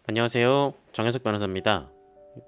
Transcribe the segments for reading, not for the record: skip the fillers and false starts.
안녕하세요. 정현석 변호사입니다.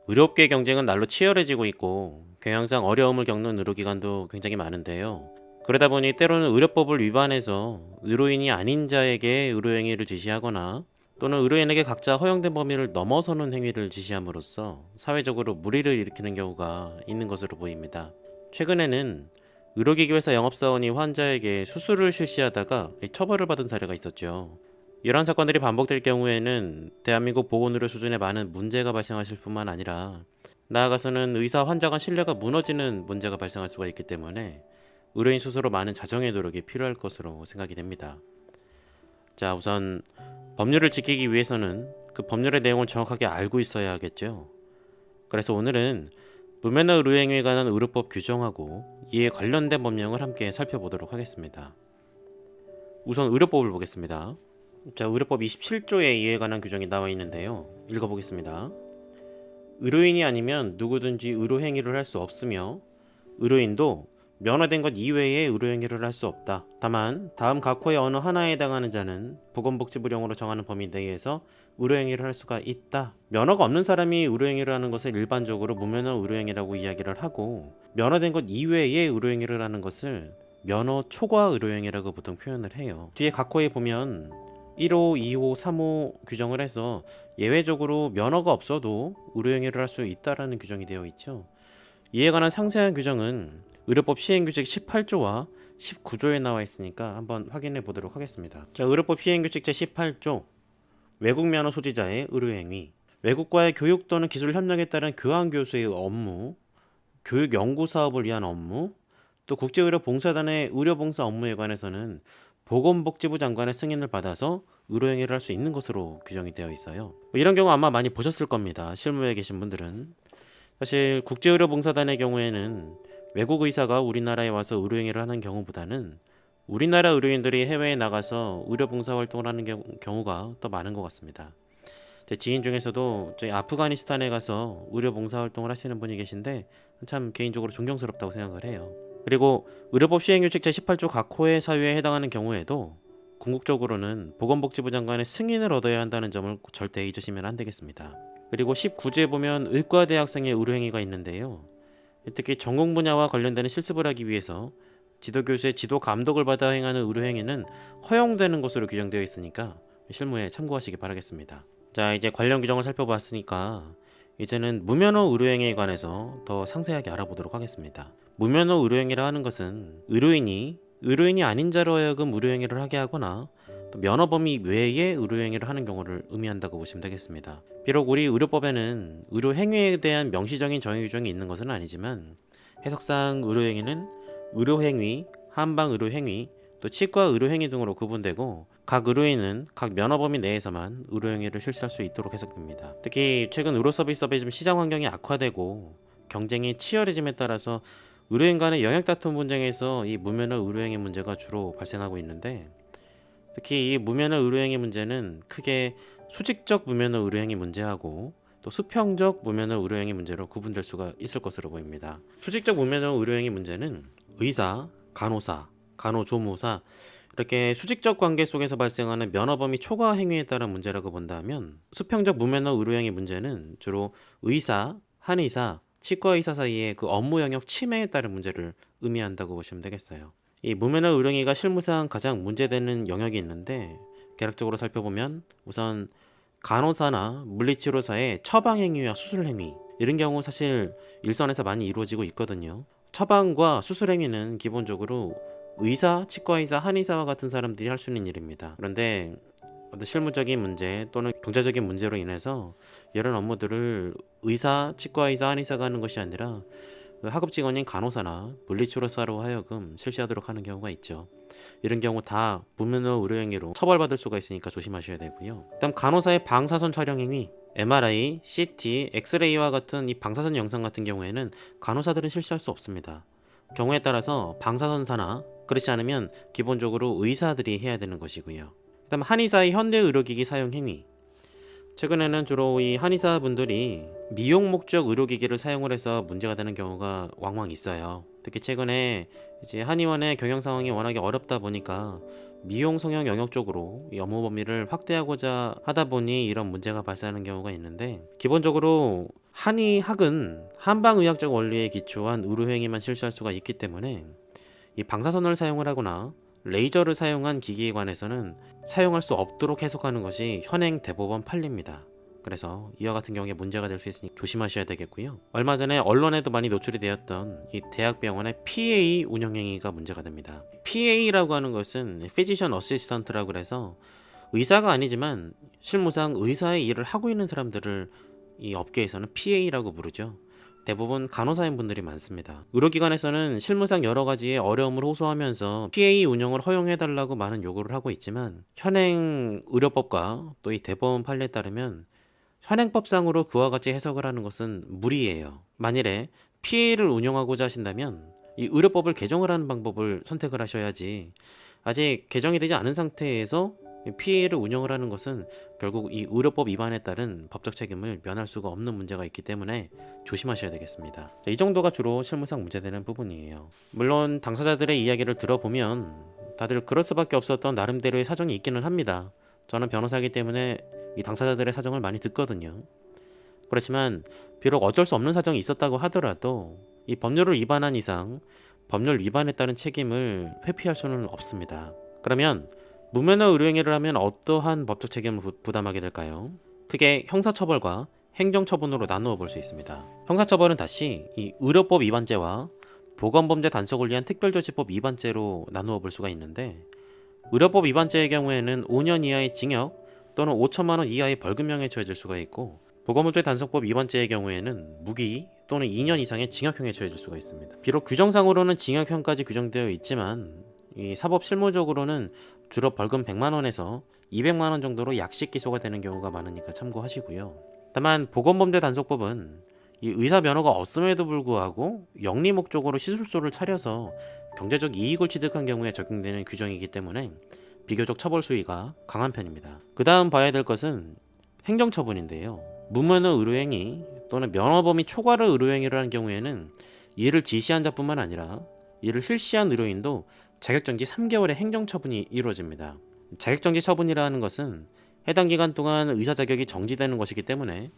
의료업계 경쟁은 날로 치열해지고 있고 경영상 어려움을 겪는 의료기관도 굉장히 많은데요. 그러다 보니 때로는 의료법을 위반해서 의료인이 아닌 자에게 의료행위를 지시하거나 또는 의료인에게 각자 허용된 범위를 넘어서는 행위를 지시함으로써 사회적으로 무리를 일으키는 경우가 있는 것으로 보입니다. 최근에는 의료기기 회사 영업사원이 환자에게 수술을 실시하다가 처벌을 받은 사례가 있었죠. 이러한 사건들이 반복될 경우에는 대한민국 보건의료 수준에 많은 문제가 발생하실 뿐만 아니라 나아가서는 의사 환자 간 신뢰가 무너지는 문제가 발생할 수가 있기 때문에 의료인 스스로 많은 자정의 노력이 필요할 것으로 생각이 됩니다. 자, 우선 법률을 지키기 위해서는 그 법률의 내용을 정확하게 알고 있어야 하겠죠. 그래서 오늘은 무면허 의료행위에 관한 의료법 규정하고 이에 관련된 법령을 함께 살펴보도록 하겠습니다. 우선 의료법을 보겠습니다. 자, 의료법 27조에 이에 관한 규정이 나와 있는데요. 읽어보겠습니다. 의료인이 아니면 누구든지 의료행위를 할 수 없으며 의료인도 면허된 것 이외에 의료행위를 할 수 없다. 다만 다음 각호의 어느 하나에 해당하는 자는 보건복지부령으로 정하는 범위 내에서 의료행위를 할 수가 있다. 면허가 없는 사람이 의료행위를 하는 것을 일반적으로 무면허 의료행위라고 이야기를 하고 면허된 것 이외에 의료행위를 하는 것을 면허 초과 의료행위라고 보통 표현을 해요. 뒤에 각호에 보면 1호, 2호, 3호 규정을 해서 예외적으로 면허가 없어도 의료행위를 할 수 있다라는 규정이 되어 있죠. 이에 관한 상세한 규정은 의료법 시행규칙 18조와 19조에 나와 있으니까 한번 확인해 보도록 하겠습니다. 자, 의료법 시행규칙 제18조 외국 면허 소지자의 의료행위. 외국과의 교육 또는 기술 협력에 따른 교환교수의 업무, 교육 연구 사업을 위한 업무, 또 국제의료 봉사단의 의료봉사 업무에 관해서는 보건복지부 장관의 승인을 받아서 의료행위를 할 수 있는 것으로 규정이 되어 있어요. 이런 경우 아마 많이 보셨을 겁니다. 실무에 계신 분들은. 사실 국제의료봉사단의 경우에는 외국 의사가 우리나라에 와서 의료행위를 하는 경우보다는 우리나라 의료인들이 해외에 나가서 의료봉사 활동을 하는 경우가 더 많은 것 같습니다. 제 지인 중에서도 저희 아프가니스탄에 가서 의료봉사 활동을 하시는 분이 계신데 참 개인적으로 존경스럽다고 생각을 해요. 그리고 의료법 시행규칙 제18조 각호의 사유에 해당하는 경우에도 궁극적으로는 보건복지부 장관의 승인을 얻어야 한다는 점을 절대 잊으시면 안 되겠습니다. 그리고 19조에 보면 의과대학생의 의료행위가 있는데요. 특히 전공 분야와 관련되는 실습을 하기 위해서 지도교수의 지도 감독을 받아 행하는 의료행위는 허용되는 것으로 규정되어 있으니까 실무에 참고하시기 바라겠습니다. 자, 이제 관련 규정을 살펴봤으니까 이제는 무면허 의료행위에 관해서 더 상세하게 알아보도록 하겠습니다. 무면허 의료행위라 하는 것은 의료인이 아닌 자로 하여금 의료행위를 하게 하거나 또 면허 범위 외에 의료행위를 하는 경우를 의미한다고 보시면 되겠습니다. 비록 우리 의료법에는 의료행위에 대한 명시적인 정의 규정이 있는 것은 아니지만 해석상 의료행위는 의료행위, 한방의료행위, 또 치과의료행위 등으로 구분되고 각 의료인은 각 면허 범위 내에서만 의료행위를 실시할 수 있도록 해석됩니다. 특히 최근 의료서비스업의 좀 시장 환경이 악화되고 경쟁이 치열해짐에 따라서 의료인 간의 영역 다툼 분쟁에서 이 무면허 의료행위 문제가 주로 발생하고 있는데 특히 이 무면허 의료행위 문제는 크게 수직적 무면허 의료행위 문제하고 또 수평적 무면허 의료행위 문제로 구분될 수가 있을 것으로 보입니다. 수직적 무면허 의료행위 문제는 의사, 간호사, 간호조무사 이렇게 수직적 관계 속에서 발생하는 면허 범위 초과 행위에 따른 문제라고 본다면 수평적 무면허 의료행위 문제는 주로 의사, 한의사, 치과의사 사이의 그 업무 영역 침해에 따른 문제를 의미한다고 보시면 되겠어요. 이 무면허 의료행위가 실무상 가장 문제되는 영역이 있는데 개략적으로 살펴보면 우선 간호사나 물리치료사의 처방행위와 수술행위 이런 경우 사실 일선에서 많이 이루어지고 있거든요. 처방과 수술행위는 기본적으로 의사, 치과의사, 한의사와 같은 사람들이 할 수 있는 일입니다. 그런데 어떤 실무적인 문제 또는 경제적인 문제로 인해서 이런 업무들을 의사, 치과의사, 한의사가 하는 것이 아니라 하급 직원인 간호사나 물리치료사로 하여금 실시하도록 하는 경우가 있죠. 이런 경우 다 무면허 의료행위로 처벌받을 수가 있으니까 조심하셔야 되고요. 다음 간호사의 방사선 촬영행위, MRI, CT, 엑스레이와 같은 이 방사선 영상 같은 경우에는 간호사들은 실시할 수 없습니다. 경우에 따라서 방사선사나 그렇지 않으면 기본적으로 의사들이 해야 되는 것이고요. 그다음 한의사의 현대 의료기기 사용 행위. 최근에는 주로 이 한의사 분들이 미용 목적 의료기기를 사용을 해서 문제가 되는 경우가 왕왕 있어요. 특히 최근에 이제 한의원의 경영 상황이 워낙에 어렵다 보니까 미용 성형 영역 쪽으로 이 업무 범위를 확대하고자 하다 보니 이런 문제가 발생하는 경우가 있는데, 기본적으로 한의학은 한방의학적 원리에 기초한 의료행위만 실시할 수가 있기 때문에 이 방사선을 사용을 하거나 레이저를 사용한 기기에 관해서는 사용할 수 없도록 해석하는 것이 현행 대법원 판례입니다. 그래서 이와 같은 경우에 문제가 될 수 있으니 조심하셔야 되겠고요. 얼마 전에 언론에도 많이 노출이 되었던 이 대학병원의 PA 운영행위가 문제가 됩니다. PA라고 하는 것은 Physician Assistant라고 해서 의사가 아니지만 실무상 의사의 일을 하고 있는 사람들을 이 업계에서는 PA라고 부르죠. 대부분 간호사인 분들이 많습니다. 의료기관에서는 실무상 여러 가지의 어려움을 호소하면서 PA 운영을 허용해달라고 많은 요구를 하고 있지만, 현행 의료법과 또 이 대법원 판례에 따르면 현행법상으로 그와 같이 해석을 하는 것은 무리예요. 만일에 PA를 운영하고자 하신다면 이 의료법을 개정을 하는 방법을 선택을 하셔야지, 아직 개정이 되지 않은 상태에서 PA를 운영을 하는 것은 결국 이 의료법 위반에 따른 법적 책임을 면할 수가 없는 문제가 있기 때문에 조심하셔야 되겠습니다. 이 정도가 주로 실무상 문제되는 부분이에요. 물론 당사자들의 이야기를 들어보면 다들 그럴 수밖에 없었던 나름대로의 사정이 있기는 합니다. 저는 변호사이기 때문에 이 당사자들의 사정을 많이 듣거든요. 그렇지만 비록 어쩔 수 없는 사정이 있었다고 하더라도 이 법률을 위반한 이상 법률 위반에 따른 책임을 회피할 수는 없습니다. 그러면 무면허 의료행위를 하면 어떠한 법적 책임을 부담하게 될까요? 크게 형사처벌과 행정처분으로 나누어 볼 수 있습니다. 형사처벌은 다시 이 의료법 위반죄와 보건범죄 단속을 위한 특별조치법 위반죄로 나누어 볼 수가 있는데, 의료법 위반죄의 경우에는 5년 이하의 징역 또는 5천만 원 이하의 벌금형에 처해질 수가 있고, 보건범죄 단속법 위반죄의 경우에는 무기 또는 2년 이상의 징역형에 처해질 수가 있습니다. 비록 규정상으로는 징역형까지 규정되어 있지만 이 사법 실무적으로는 주로 벌금 100만 원에서 200만 원 정도로 약식 기소가 되는 경우가 많으니까 참고하시고요. 다만 보건범죄 단속법은 이 의사 면허가 없음에도 불구하고 영리 목적으로 시술소를 차려서 경제적 이익을 취득한 경우에 적용되는 규정이기 때문에 비교적 처벌 수위가 강한 편입니다. 그 다음 봐야 될 것은 행정처분인데요. 무면허 의료행위 또는 면허 범위 초과를 의료행위를 한 경우에는 이를 지시한 자뿐만 아니라 이를 실시한 의료인도 자격정지 3개월의 행정처분이 이루어집니다. 자격정지 처분이라는 것은 해당 기간 동안 의사 자격이 정지되는 것이기 때문에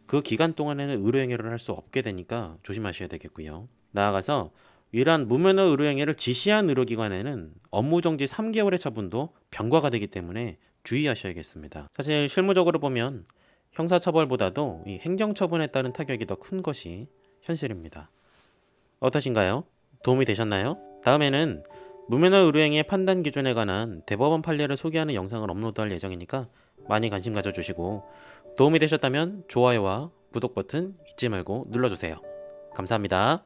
그 기간 동안에는 의료행위를 할 수 없게 되니까 조심하셔야 되겠고요. 나아가서 이러한 무면허 의료행위를 지시한 의료기관에는 업무정지 3개월의 처분도 병과가 되기 때문에 주의하셔야겠습니다. 사실 실무적으로 보면 형사처벌보다도 이 행정처분에 따른 타격이 더 큰 것이 현실입니다. 어떠신가요? 도움이 되셨나요? 다음에는 무면허 의료행위의 판단 기준에 관한 대법원 판례를 소개하는 영상을 업로드할 예정이니까 많이 관심 가져주시고, 도움이 되셨다면 좋아요와 구독 버튼 잊지 말고 눌러주세요. 감사합니다.